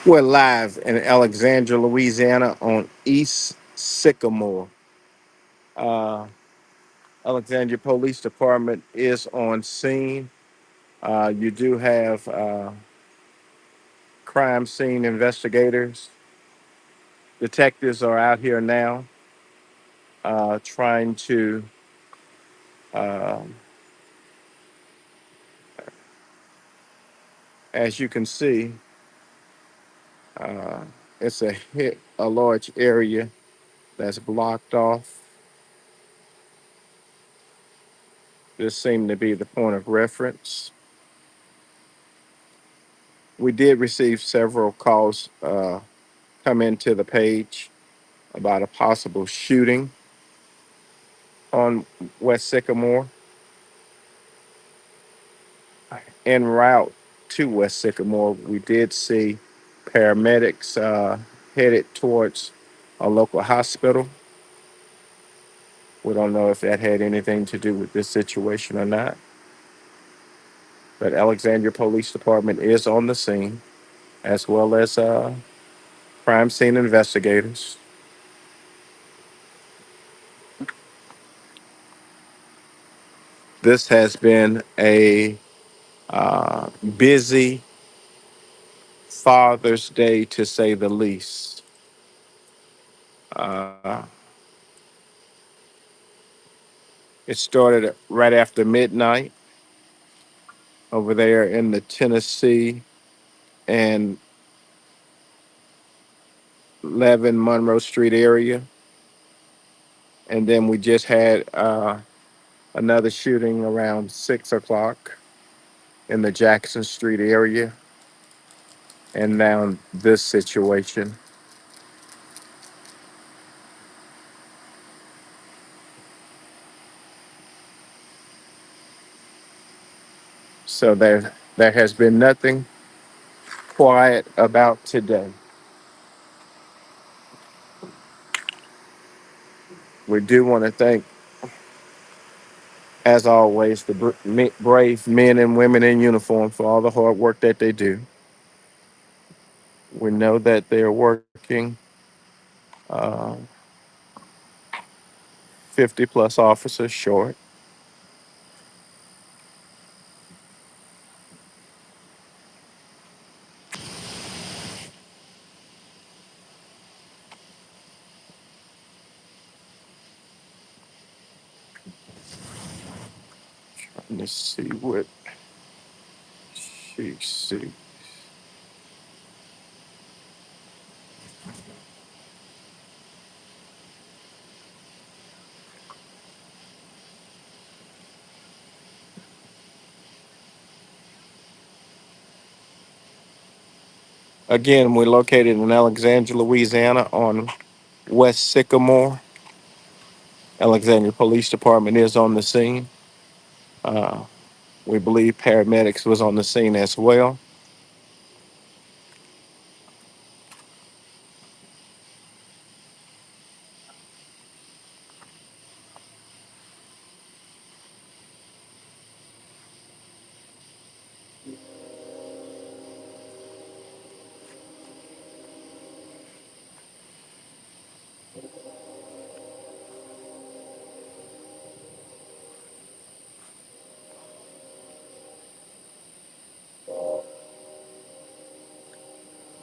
We're live in Alexandria, Louisiana on East Sycamore. Uh, Alexandria Police Department is on scene. You do have crime scene investigators. Detectives are out here now trying to, uh, as you can see, uh, it's a large area that's blocked off. This seemed to be the point of reference. We did receive several calls come into the page about a possible shooting on West Sycamore. En route to West Sycamore, we did see paramedics headed towards a local hospital. We don't know if that had anything to do with this situation or not, but Alexandria Police Department is on the scene, as well as crime scene investigators. This has been a busy Father's Day, to say the least. Uh, it started right after midnight over there in the Tennessee and 11 Monroe Street area. And then we just had another shooting around 6 o'clock in the Jackson Street area. And now this situation. So there has been nothing quiet about today. We do want to thank, as always, the brave men and women in uniform for all the hard work that they do. We know that they're working uh, 50 plus officers short. Let's see what she see. Again, we're located in Alexandria, Louisiana on West Sycamore. Alexandria Police Department is on the scene. Uh, we believe paramedics was on the scene as well.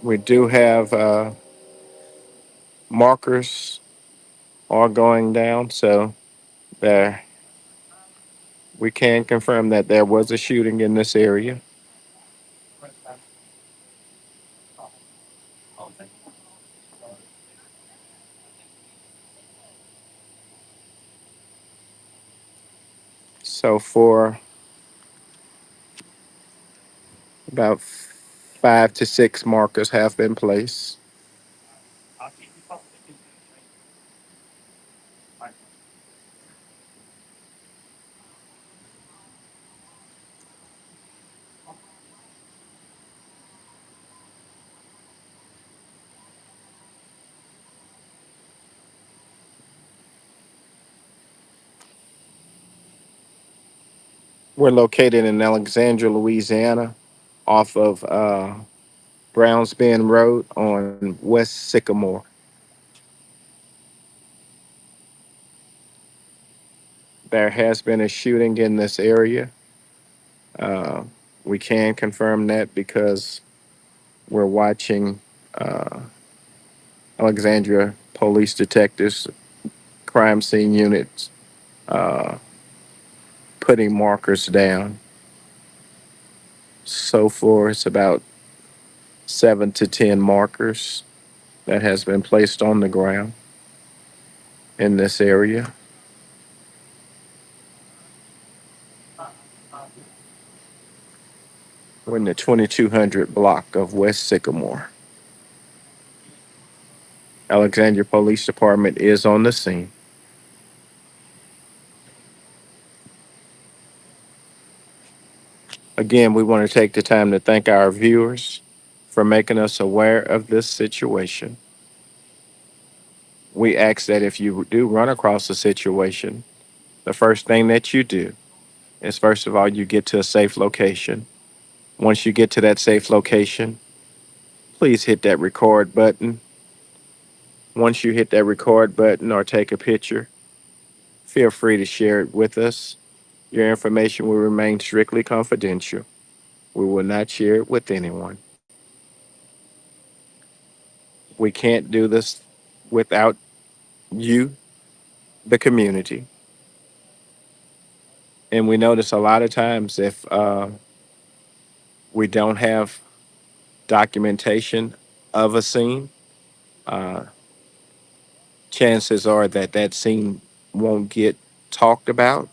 We do have markers are going down, so there we can confirm that there was a shooting in this area. So for about 5 to 6 markers have been placed. We're located in Alexandria, Louisiana, off of Browns Bend Road on West Sycamore. There has been a shooting in this area. Uh, we can confirm that because we're watching uh, Alexandria police detectives, crime scene units uh, putting markers down. So far, it's about 7 to 10 markers that has been placed on the ground in this area. We're in the 2200 block of West Sycamore. Alexandria Police Department is on the scene. Again, we want to take the time to thank our viewers for making us aware of this situation. We ask that if you do run across a situation, the first thing that you do is first of all, you get to a safe location. Once you get to that safe location, please hit that record button. Once you hit that record button or take a picture, feel free to share it with us. Your information will remain strictly confidential. We will not share it with anyone. We can't do this without you, the community. And we notice a lot of times if we don't have documentation of a scene, uh, chances are that that scene won't get talked about.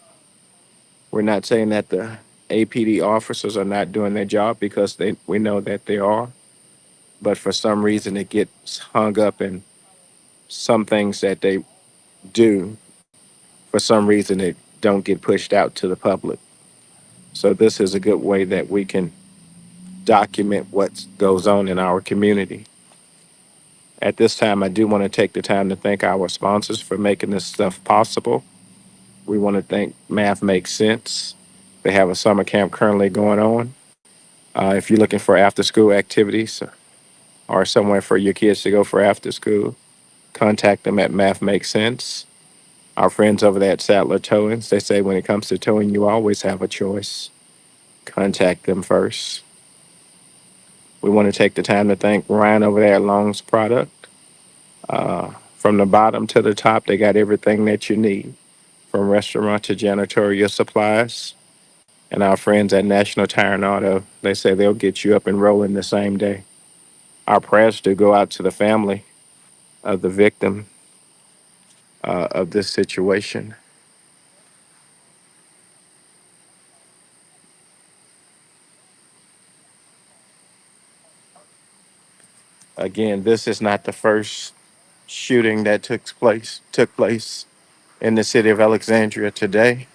We're not saying that the APD officers are not doing their job because we know that they are, but for some reason it gets hung up in some things that they do. For some reason it don't get pushed out to the public. So this is a good way that we can document what goes on in our community. At this time, I do want to take the time to thank our sponsors for making this stuff possible. We want to thank Math Makes Sense. They have a summer camp currently going on. If you're looking for after school activities or somewhere for your kids to go for after school, contact them at Math Makes Sense. Our friends over there at Saddler Towings, they say when it comes to towing, you always have a choice. Contact them first. We want to take the time to thank Ryan over there at Long's Product. From the bottom to the top, they got everything that you need, from restaurant to janitorial supplies. And our friends at National Tire and Auto, they say they'll get you up and rolling the same day. Our prayers do go out to the family of the victim of this situation. Again, this is not the first shooting that took place in the city of Alexandria today.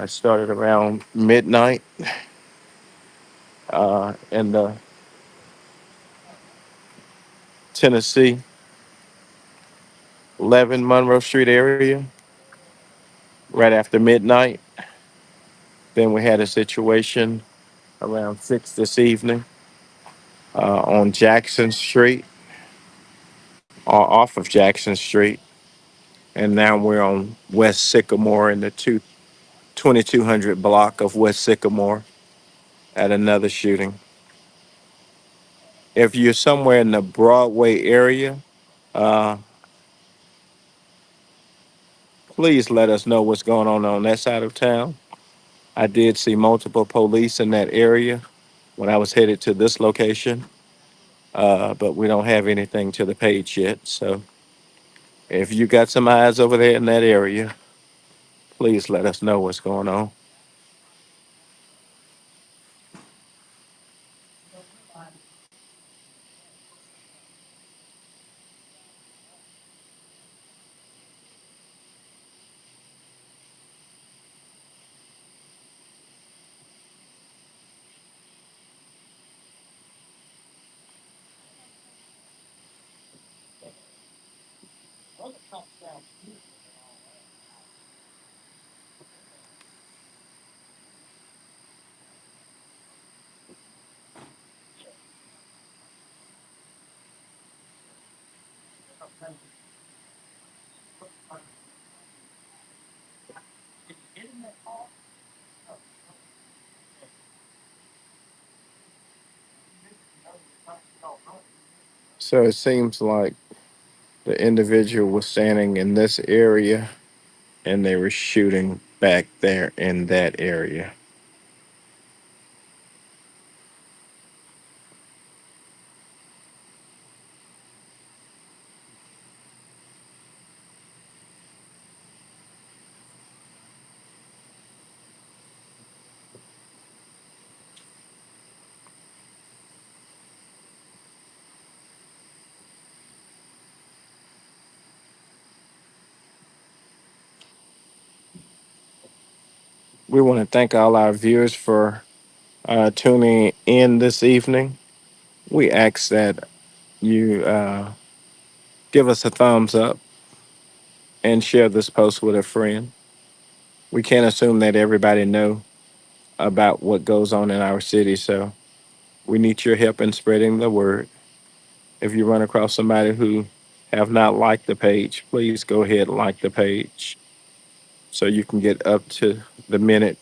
It started around midnight in the Tennessee 11 Monroe Street area right after midnight. Then we had a situation around 6 this evening on Jackson Street, or off of Jackson Street. And now we're on West Sycamore in the 2200 block of West Sycamore at another shooting. If you're somewhere in the Broadway area, uh, please let us know what's going on that side of town. I did see multiple police in that area when I was headed to this location, but we don't have anything to the page yet. So if you got some eyes over there in that area, please let us know what's going on. So it seems like the individual was standing in this area and they were shooting back there in that area. We want to thank all our viewers for tuning in this evening. We ask that you give us a thumbs up and share this post with a friend. We can't assume that everybody know about what goes on in our city, so we need your help in spreading the word. If you run across somebody who have not liked the page, please go ahead and like the page so you can get up to the minute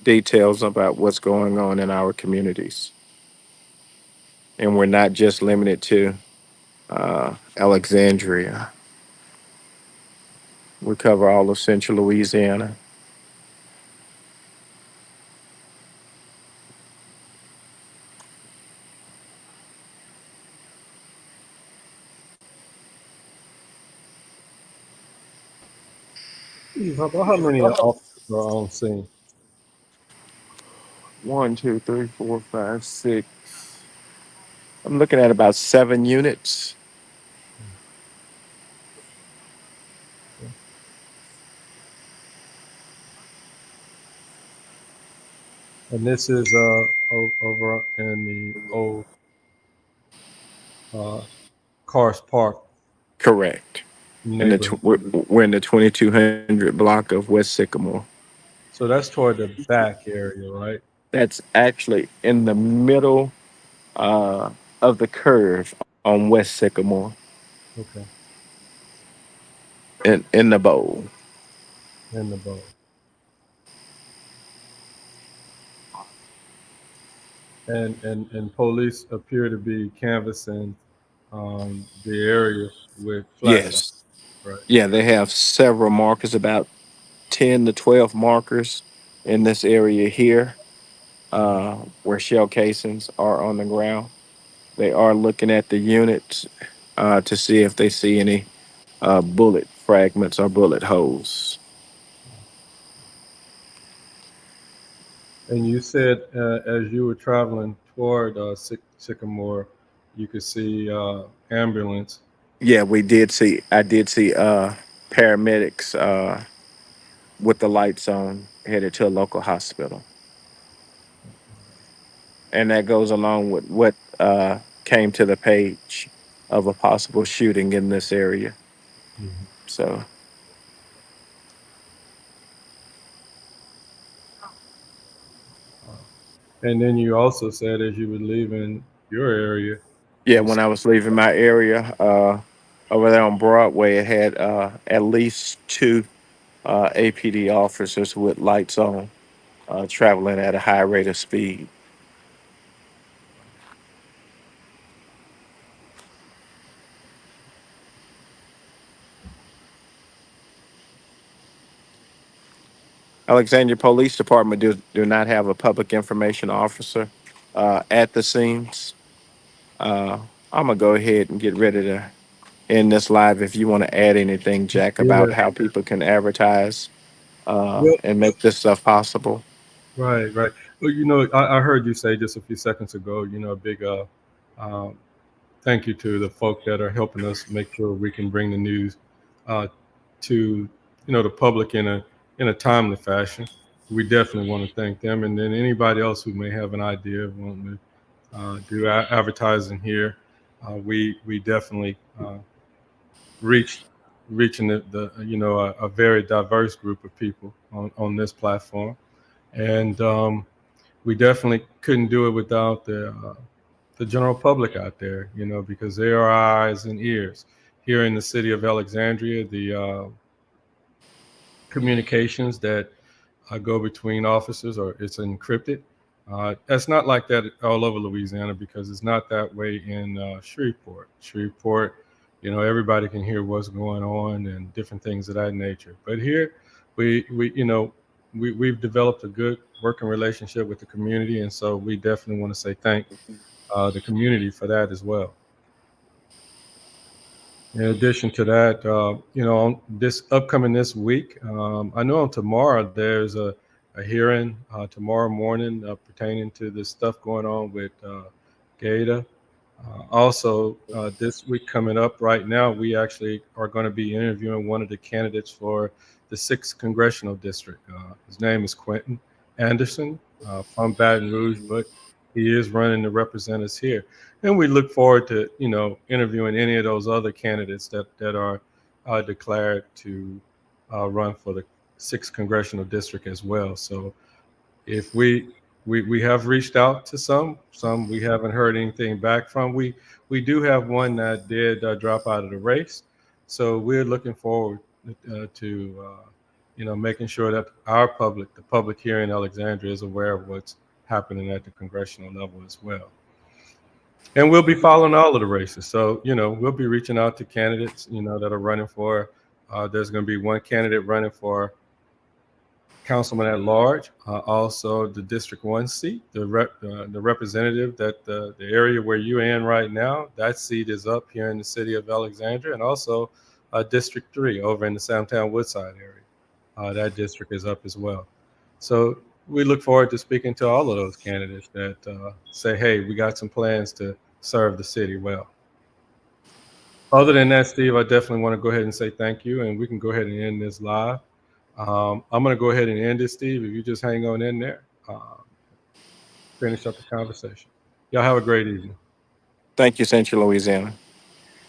details about what's going on in our communities. And we're not just limited to Alexandria. We cover all of central Louisiana. About how many officers are on scene? One, two, three, four, five, six. I'm looking at about 7 units. And this is over in the old uh, Cars Park Correct. In the neighborhood. we're in the 2200 block of West Sycamore. So that's toward the back area, right? That's actually in the middle uh, of the curve on West Sycamore Okay, in the bowl. in the boat. And police appear to be canvassing the area with flashlights, Yes. right? Yeah, they have several markers, about 10 to 12 markers in this area here where shell casings are on the ground. They are looking at the units to see if they see any bullet fragments or bullet holes. And you said as you were traveling toward Sycamore, you could see ambulance. Yeah, I did see paramedics with the lights on headed to a local hospital. And that goes along with what came to the page of a possible shooting in this area. Mhm. So, And then you also said as you were leaving your area, yeah, you when s- I was leaving my area over there on Broadway, it had at least two APD officers with lights on traveling at a high rate of speed. Alexandria Police Department do not have a public information officer at the scenes. Uh, I'm going to go ahead and get ready to end this live. If you want to add anything, Jack, about yeah, how people can advertise well, and make this stuff possible. right, right. Well, I heard you say just a few seconds ago, a big um, thank you to the folk that are helping us make sure we can bring the news uh, to the public in a timely fashion. We definitely want to thank them, and then anybody else who may have an idea of wanting to do advertising here. We definitely reach reaching the a very diverse group of people on this platform, and we definitely couldn't do it without the general public out there, because they are our eyes and ears. Here in the city of Alexandria, the communications that go between officers, or it's encrypted. That's not like that all over Louisiana, because it's not that way in Shreveport. Shreveport, everybody can hear what's going on and different things of that nature. But here, we've developed a good working relationship with the community, and so we definitely want to say thank the community for that as well. In addition to that, on this upcoming this week, I know on tomorrow there's a hearing tomorrow morning pertaining to this stuff going on with Gata. Also, this week coming up right now, we actually are going to be interviewing one of the candidates for the 6th Congressional District. His name is Quentin Anderson from Baton Rouge, but he is running to represent us here. And we look forward to, interviewing any of those other candidates that are declared to run for the 6th Congressional District as well. So if we have reached out to some we haven't heard anything back from. We do have one that did drop out of the race, so we're looking forward to making sure that the public here in Alexandria, is aware of what's happening at the congressional level as well. And we'll be following all of the races, so we'll be reaching out to candidates that are running for. There's going to be one candidate running for councilman at large, also the District 1 seat, the representative, that the area where you're in right now, that seat is up here in the city of Alexandria, and also District 3 over in the Samtown Woodside area. That district is up as well. So we look forward to speaking to all of those candidates that say, hey, we got some plans to serve the city well. Other than that, Steve, I definitely want to go ahead and say thank you, and we can go ahead and end this live. I'm going to go ahead and end it, Steve. If you just hang on in there, finish up the conversation. Y'all have a great evening. Thank you, Central Louisiana.